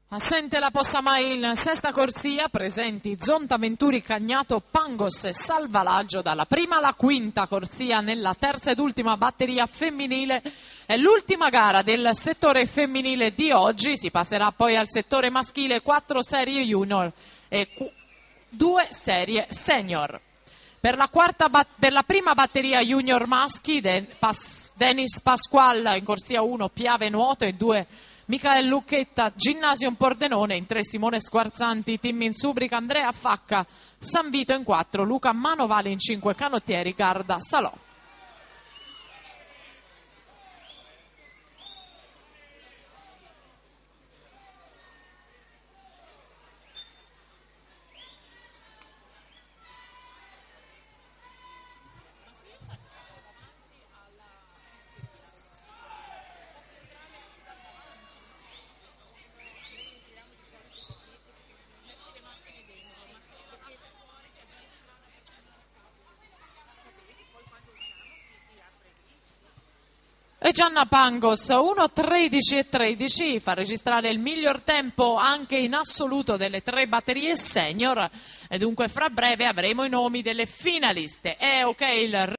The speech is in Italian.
Assente la Possamai in sesta corsia, presenti Zonta, Venturi, Cagnato, Pangos e Salvalaggio dalla prima alla quinta corsia nella terza ed ultima batteria femminile. È l'ultima gara del settore femminile di oggi, si passerà poi al settore maschile, 4 serie junior e 2 serie senior. Per la prima batteria junior maschi, Denis Pasqual in corsia 1, Piave Nuoto e 2 Michael Lucchetta, Ginnasio Pordenone, in 3 Simone Squarzanti, Team in Subrica, Andrea Facca, San Vito in 4, Luca Manovali in 5, Canottieri, Garda, Salò. E Gianna Pangos 1:13:13 fa registrare il miglior tempo anche in assoluto delle 3 batterie senior e dunque fra breve avremo i nomi delle finaliste. È ok il